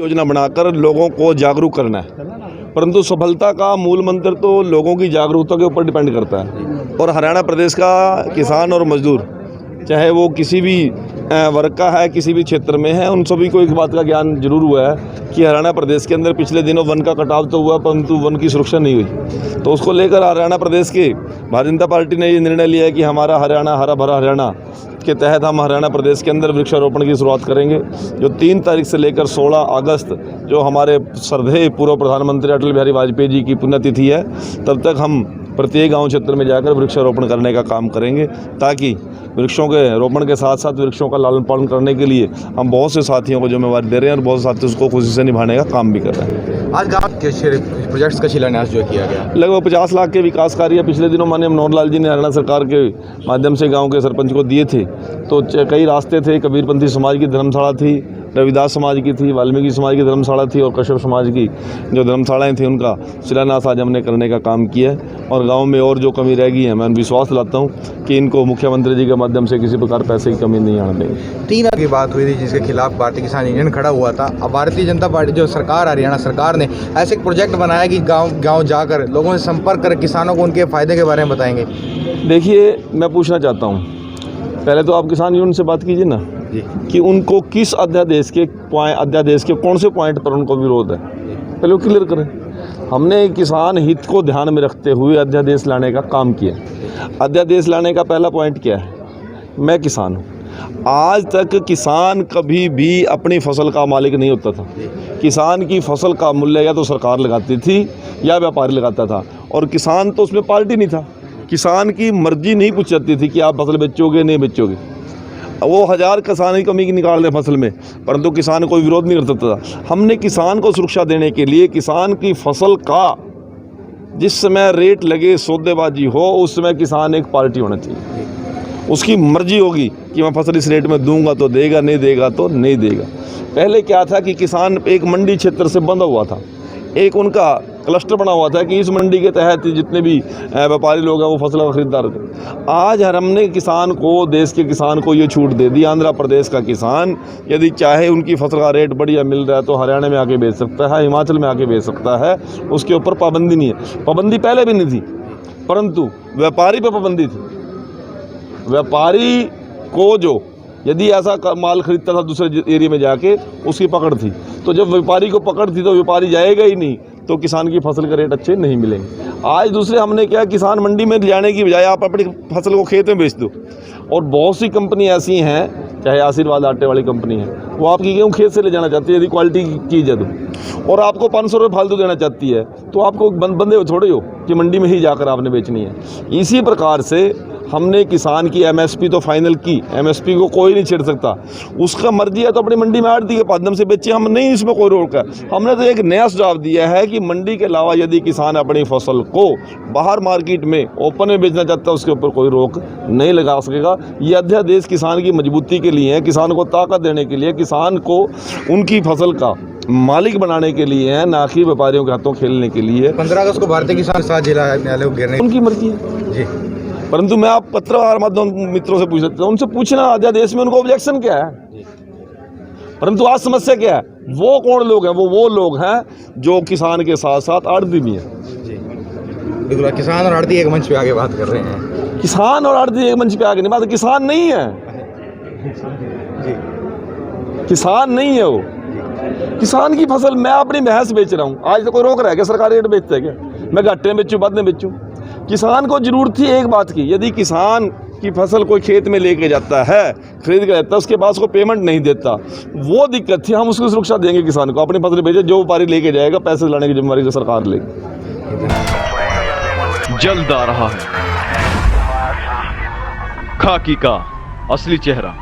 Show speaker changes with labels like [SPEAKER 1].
[SPEAKER 1] योजना बनाकर लोगों को जागरूक करना है, परंतु सफलता का मूल मंत्र तो लोगों की जागरूकता के ऊपर डिपेंड करता है। और हरियाणा प्रदेश का किसान और मजदूर, चाहे वो किसी भी वर्ग का है, किसी भी क्षेत्र में है, उन सभी को एक बात का ज्ञान जरूर हुआ है कि हरियाणा प्रदेश के अंदर पिछले दिनों वन का कटाव तो हुआ, परंतु वन की सुरक्षा नहीं हुई। तो उसको लेकर हरियाणा प्रदेश के भारतीय जनता पार्टी ने ये निर्णय लिया है कि हमारा हरियाणा हरा भरा हरियाणा के तहत हम हरियाणा प्रदेश के अंदर वृक्षारोपण की शुरुआत करेंगे। जो 3 तारीख से लेकर 16 अगस्त जो हमारे श्रद्धेय पूर्व प्रधानमंत्री अटल बिहारी वाजपेयी जी की पुण्यतिथि है, तब तक हम प्रत्येक गांव क्षेत्र में जाकर वृक्षारोपण करने का काम करेंगे, ताकि वृक्षों के रोपण के साथ साथ वृक्षों का लालन पालन करने के लिए हम बहुत से साथियों को जिम्मेवारी दे रहे हैं और बहुत से साथी उसको खुशी से निभाने का काम भी कर रहे हैं।
[SPEAKER 2] आज गाँव के प्रोजेक्ट्स का शिलान्यास जो किया गया,
[SPEAKER 1] लगभग 50 लाख के विकास कार्य पिछले दिनों माननीय मनोहर लाल जी ने हरियाणा सरकार के माध्यम से गाँव के सरपंच को दिए थे। तो कई रास्ते थे, कबीरपंथी समाज की धर्मशाला थी, रविदास समाज की थी, वाल्मीकि समाज की धर्मशाला थी और कश्यप समाज की जो धर्मशालाएं थी उनका शिलान्यास आज हमने करने का काम किया है। और गांव में और जो कमी रह गई है, मैं विश्वास दिलाता हूं कि इनको मुख्यमंत्री जी के माध्यम से किसी प्रकार पैसे की कमी नहीं आने देंगे।
[SPEAKER 2] 3 की बात हुई थी जिसके खिलाफ भारतीय किसान यूनियन खड़ा हुआ था। अब भारतीय जनता पार्टी जो सरकार, हरियाणा सरकार ने ऐसे एक प्रोजेक्ट बनाया कि गाँव जाकर लोगों से संपर्क कर किसानों को उनके फ़ायदे के बारे में बताएंगे।
[SPEAKER 1] देखिए, मैं पूछना चाहता हूँ, पहले तो आप किसान यूनियन से बात कीजिए ना कि उनको किस अध्यादेश के कौन से पॉइंट पर उनको विरोध है, पहले वो क्लियर करें। हमने किसान हित को ध्यान में रखते हुए अध्यादेश लाने का काम किया। अध्यादेश लाने का पहला पॉइंट क्या है? मैं किसान हूँ। आज तक किसान कभी भी अपनी फसल का मालिक नहीं होता था। किसान की फसल का मूल्य या तो सरकार लगाती थी या व्यापारी लगाता था, और किसान तो उसमें पार्टी नहीं था। किसान की मर्जी नहीं पूछ जाती थी कि आप फसल बेचोगे नहीं बेचोगे। वो 1000 किसान की कमी निकाल दें फसल में, परंतु किसान कोई विरोध नहीं करता था। हमने किसान को सुरक्षा देने के लिए किसान की फसल का जिस समय रेट लगे, सौदेबाजी हो, उस समय किसान एक पार्टी होना चाहिए। उसकी मर्जी होगी कि मैं फसल इस रेट में दूंगा तो देगा, नहीं देगा तो नहीं देगा। पहले क्या था कि किसान एक मंडी क्षेत्र से बंधा हुआ था, एक उनका क्लस्टर बना हुआ था कि इस मंडी के तहत जितने भी व्यापारी लोग हैं वो फसल का खरीदार थे। आज हमने किसान को, देश के किसान को ये छूट दे दी। आंध्र प्रदेश का किसान यदि चाहे उनकी फसल का रेट बढ़िया मिल रहा है तो हरियाणा में आके बेच सकता है, हिमाचल में आके बेच सकता है, उसके ऊपर पाबंदी नहीं है। पाबंदी पहले भी नहीं थी, परंतु व्यापारी पर पाबंदी थी। व्यापारी को जो यदि ऐसा माल खरीदता था दूसरे एरिया में जाके, उसकी पकड़ थी। तो जब व्यापारी को पकड़ थी तो व्यापारी जाएगा ही नहीं, तो किसान की फसल के रेट अच्छे नहीं मिलेंगे। आज दूसरे हमने क्या, किसान मंडी में जाने की बजाय आप अपनी फसल को खेत में बेच दो। और बहुत सी कंपनी ऐसी हैं, चाहे आशीर्वाद आटे वाली कंपनी है, वो आपकी गेहूँ खेत से ले जाना चाहती है यदि क्वालिटी की जाए तो, और आपको 500 रुपये फालतू देना चाहती है, तो आपको बंदे हो थोड़े हो कि मंडी में ही जाकर आपने बेचनी है। इसी प्रकार से हमने किसान की एमएसपी तो फाइनल की। एमएसपी को कोई नहीं छेड़ सकता, उसका मर्जी है तो अपनी मंडी में आड़ती के माध्यम से बेचे, हम नहीं, इसमें कोई रोक है। हमने तो एक नया सुझाव दिया है कि मंडी के अलावा यदि किसान अपनी फसल को बाहर मार्केट में ओपन में बेचना चाहता है, उसके ऊपर कोई रोक नहीं लगा सकेगा। ये अध्यादेश किसान की मजबूती के लिए है, किसान को ताकत देने के लिए, किसान को उनकी फसल का मालिक बनाने के लिए है, ना कि व्यापारियों के हाथों खेलने के लिए।
[SPEAKER 2] 15 अगस्त को भारतीय किसान साथ जिला न्यायालय को घेरने
[SPEAKER 1] उनकी मर्जी है
[SPEAKER 2] जी,
[SPEAKER 1] परंतु मैं आप पत्रकार माध्यम मित्रों से पूछ सकता हूँ, उनसे पूछना अध्यादेश में उनको ऑब्जेक्शन क्या है। परंतु आज समस्या क्या है? वो कौन लोग हैं? वो लोग हैं जो किसान के साथ साथ आड़ती भी हैं।
[SPEAKER 2] बिल्कुल, किसान और आड़ती एक मंच पे आगे बात कर रहे हैं।
[SPEAKER 1] किसान और आड़ती एक मंच पे आगे नहीं, बात किसान नहीं है
[SPEAKER 2] जी,
[SPEAKER 1] किसान नहीं है वो। किसान की फसल मैं अपनी भैंस बेच रहा हूँ, आज तो कोई रोक रहा है क्या? सरकार रेट बेचता है क्या? मैं घाटे में बेचूँ, बाद में बेचूँ? किसान को जरूरत थी एक बात की, यदि किसान की फसल कोई खेत में लेके जाता है, खरीद के जाता है, उसके बाद उसको पेमेंट नहीं देता, वो दिक्कत थी। हम उसको सुरक्षा देंगे किसान को, अपनी फसल बेचे, जो व्यापारी लेके जाएगा पैसे लाने की जिम्मेदारी को सरकार लेगी।
[SPEAKER 3] जल्द आ रहा है खाकी का असली चेहरा।